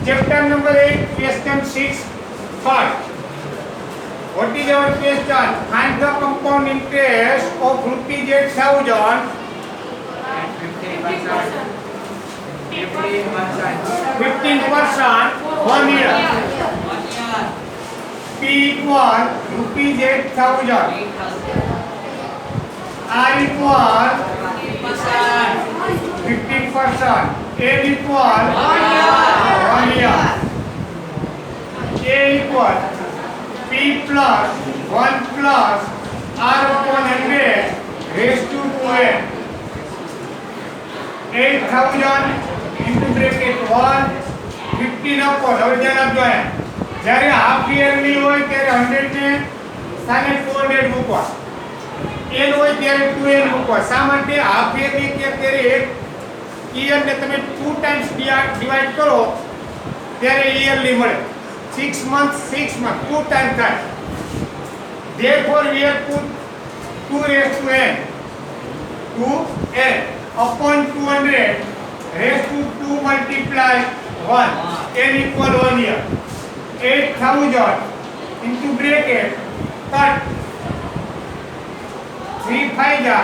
Chapter number 8, question 6, part. What is our question? Find the compound interest of rupees 8,000. 15% 1 year. P equal rupees 8,000. R equal 15%. N equal 1 year. A equal P plus 1 plus R upon 100 raised to 2n. 8,000 into bracket 1 15 upon. હવે ધ્યાન આપજો અહીંયા જ્યારે half yearly હોય ત્યારે 100 ને સ્થાને 200 મૂકવા, n હોય ત્યારે 2n મૂકવા. શા માટે હાફ યરલી કે ત્યારે એક ઈયર ને તમે 2 ટાઈમ્સ ડિવાઇડ કરો ત્યારે ઈયરલી મળે. 6 months 2 times થાય. Therefore we have put 2 raised to n upon 200 raised to 2 multiply 1 n equal 1 year. 8,000 into bracket cut 3 5 ja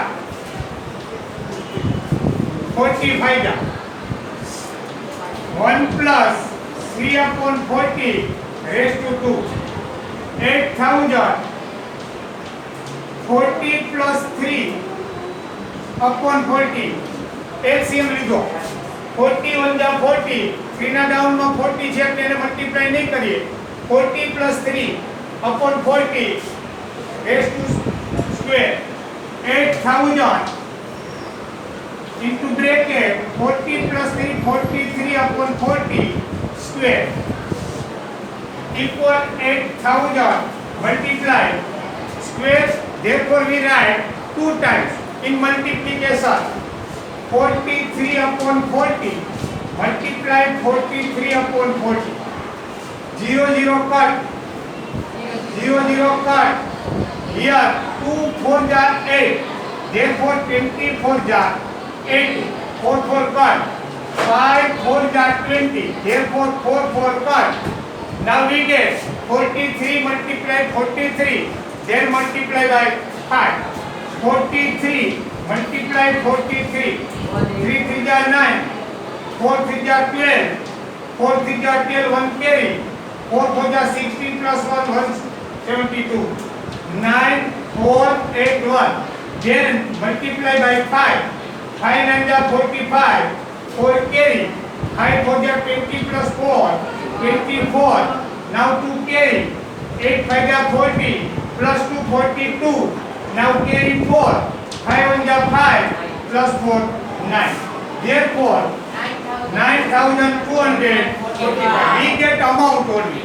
45 ja 1 plus 3 upon 40 raised to 2. 8,000 40 plus 3 upon 40. LCM લીધો. 40 1 जा 40. 3 ના down માં 40 છે એટલે એને મલ્ટીપ્લાય નહીં કરીએ. 40 plus 3 upon 40 raised to square. 8,000 into bracket 40 plus 3 43 upon 40 square equal 8,000 multiply square. Therefore we write 2 times in multiplication 43 upon 40 multiply 43 upon 40. 0 0 cut 0 0 cut. Here 2 4 ja 8. Therefore 24 ja 80. 4 4 cut. 5 4 ja 20. Therefore 4 4 cut. Now we get 43 multiply 43. Then multiply by 5. 43 multiply 43. 3 3 ja 9. 4 3 ja 12. 4 3 ja 12 1 carry. 4 4 ja 16 plus 1 172. 9 4 8 1. Then multiply by 5. 5 9 ja 45. 4 carry. 5 4 ja 20 plus 4 24. Now 2 carry. 8 5 ja 40 plus 2 42. Now carry 4. 5 1 ja 5 plus 4 9. Therefore 9,245. We get amount only,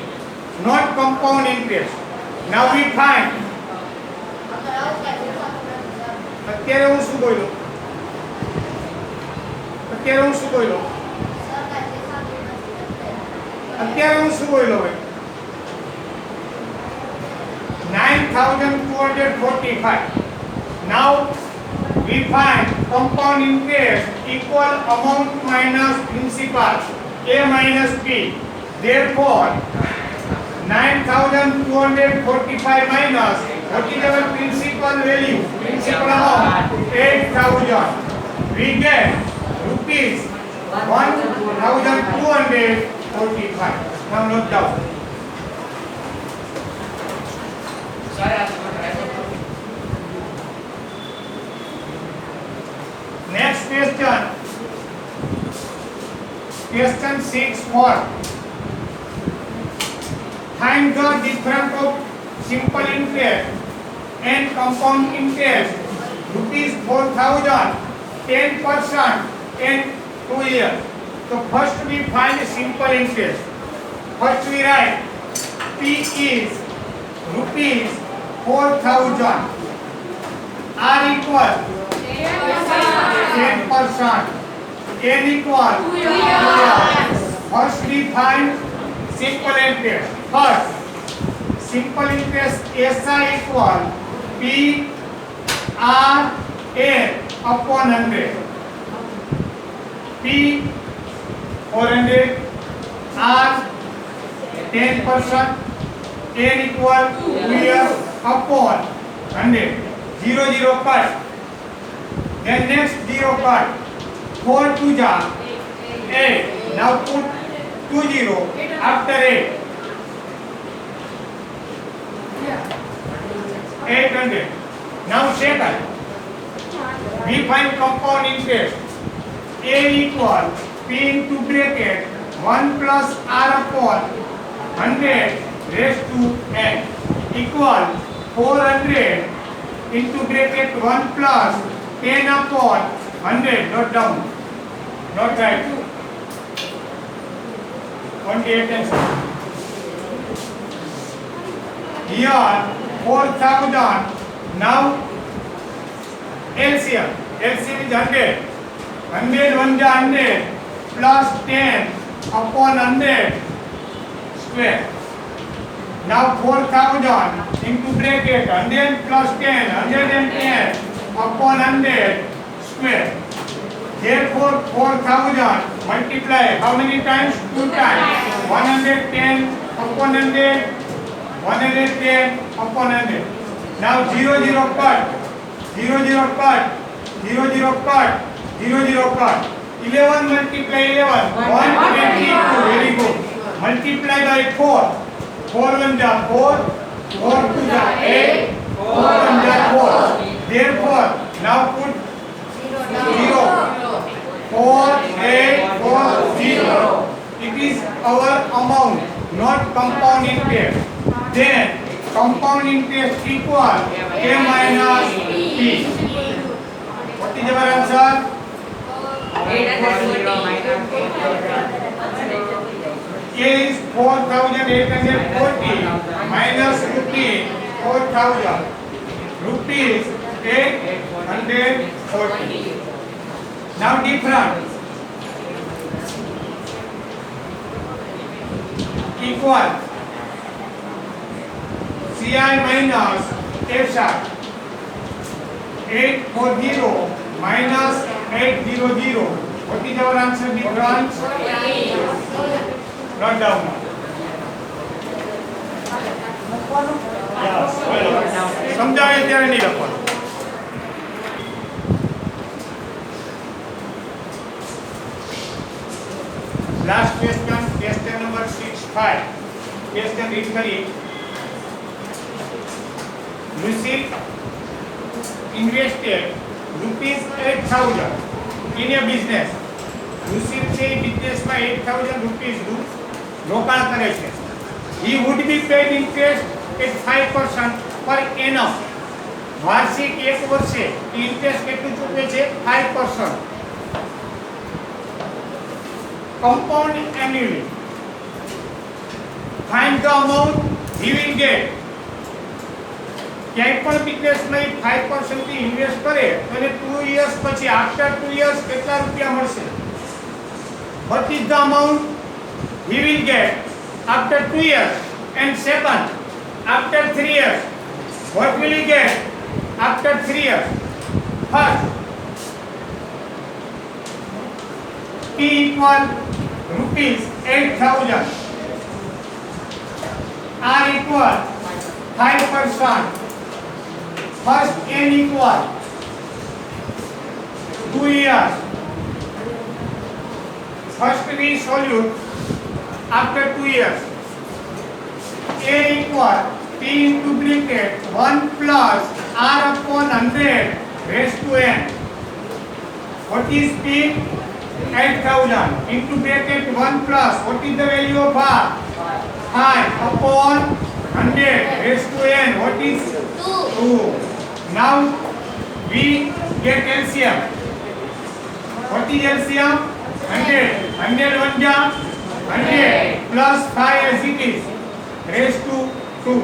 not compound interest. Now we find. અત્યારે હું શું બોલ્યો? અત્યારે હું શું બોલ્યો? અત્યારે હું શું બોલ્યો ભાઈ? 9,245. Now we find compound interest equal amount minus principal a minus b. Therefore 9,245 minus what is our principal value? Principal amount 8,000. We get rupees 1,245. Now note down. Next question. Question 6 Find the difference of simple interest and compound interest. Rupees 4,000, 10% and 2 years. So first we find simple interest. First we write P is rupees 4,000. R equal 10%. N equal 2 years. First we find simple interest. First, simple interest SI equal P R N upon 100. P 400, R 10%, n equal 2 years upon 100. 0 0 cut. Then next 0 cut. 4 2 ja 8. Now put 2 0 after 8. 800. Now second. We find compound interest. A equal P into bracket 1 plus R upon 100 raised to n equal 400 into bracket 1 plus 10 upon 100. Note down. Not right. Only attention. Here 4,000. Now LCM. LCM is 100. 100 1 ja 100 plus 10 upon 100 square. Now 4,000 into bracket 100 plus 10, 110 upon 100 square. Therefore 4,000 multiply how many times? 2 times. 110 upon 100, 110 upon 100. Now 0 0 cut, 0 0 cut, 0 0 cut, 0 0 cut. 11 multiply 11, 122. Very good. Multiply by 4. 4 1 ja 4, 4 2 ja 8, 4 1 ja 4. Therefore, now put 0. 4 8 4 0. It is our amount, not compound interest. Then compound interest equal K minus P. What is our answer? 8 is 4,840 minus rupees 4,000. Rupees 840. Now different. Equal CI minus FSAT. 840 minus 800. What is our answer? Difference? Not down. Yes. સમજાવે ત્યારે નહીં લખવાનું. Last question, question number 65. Question read करिए. Lucid invested rupees 8,000 in a business. Lucid से business में 8,000 rupees રોકાણ કરે છે. He would be paid interest at 5% per annum. વાર્ષિક 1 વર્ષે ઇન્ટરેસ્ટ કેટલું ચૂકવે છે? 5%. Compound annually. Find the amount he will get. ક્યાંય પણ બિઝનેસમાં 5% થી ઇન્વેસ્ટ કરે તો એને 2 years પછી after 2 years કેટલા રૂપિયા મળશે? What is the amount he will get after 2 years? And second, after 3 years, what will he get after 3 years? First, P equal rupees 8,000. R equal 5%. First N equal 2 years. First we solute after 2 years. A equal P into bracket 1 plus R upon 100 raised to N. What is P? 8,000 into bracket 1 plus. What is the value of R? 5 upon 100 raised to N. What is 2? Now we get LCM. What is LCM? 100. 100 1 ja 100 plus 5 as it is raised to 2.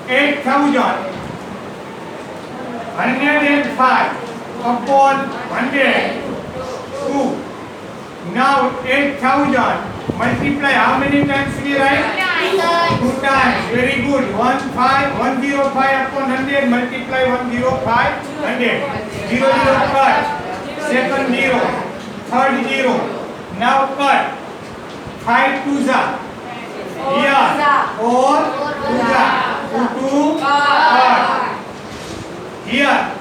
8,000. 105 upon 100. 2. Now 8,000 multiply how many times we write? 2 times. Very good. 105 upon 100 multiply 105 100. 0 0 cut. Second 0. Third 0. Now cut. 5 twos are. Here 4 twos are. 2 third. Here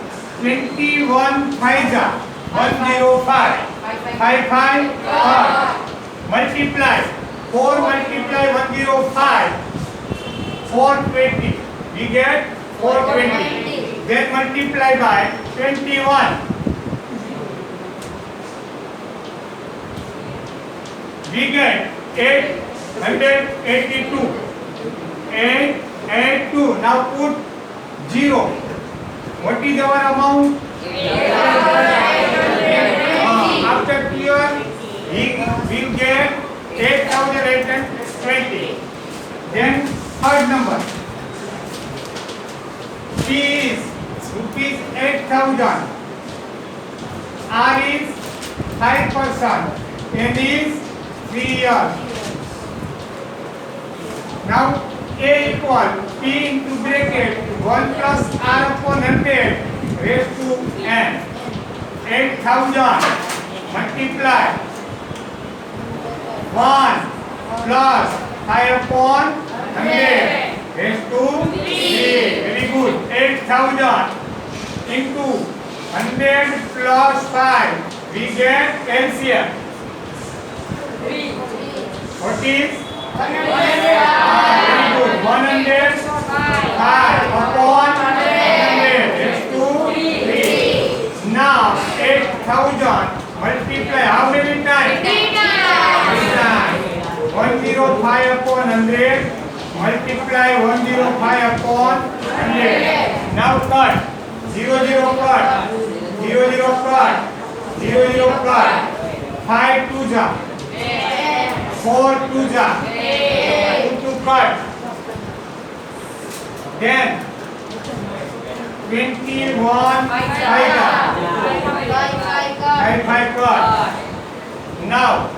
21 fives are. 105. 5 5 third. Multiply 4 multiply 105. 420. We get 420. Then multiply by 21. We get 882. 882. Now put 0. What is our amount? After clear, we will get 8,820. Then third number. P is rupees 8,000. R is 5%. N is 3 years. Now A equal P into bracket 1 plus R upon 100 raised to N. 8,000 multiply 1 plus 5 upon 100 raised to 3. Very good. 8,000 into 100 plus 5. We get LCM. What is? Very good. 105 upon 100 raised to 3. Now 8,000 multiply how many times? 3 times. 105 upon 100 multiply 105 upon 100. Now cut. 0 0 cut. 0 0 cut. 0 0 cut. 5 twos are. 4 twos are. 2 to cut. Then 21 5 cut. Now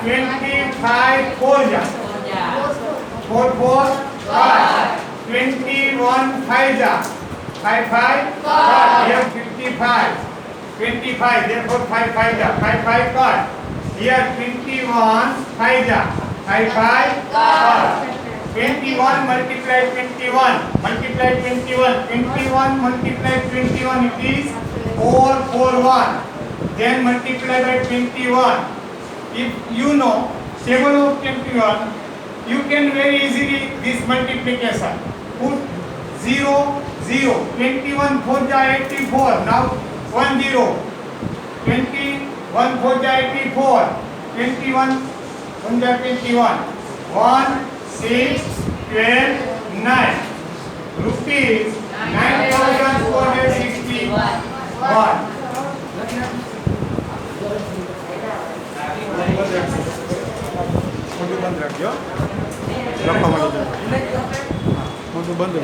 25 4 ja. 4 4 cut. 21 5 ja. 5 5 cut. Here 55. 25 therefore 5 5 ja. 5 5 cut. Here 21 5 ja. 5 5 cut. 21 multiply 21 multiply 21 21 multiply 21 it is 441. Then multiply by 21. If you know table of 21, you can very easily this multiplication. Put 0 0. 21 4 ja 84. Now 1 0. 21 4 ja 84. 21 1 ja 21. 1 6 12 9. Rupees 9,461. Mobil band radio. Berapa mobil? Mobil band.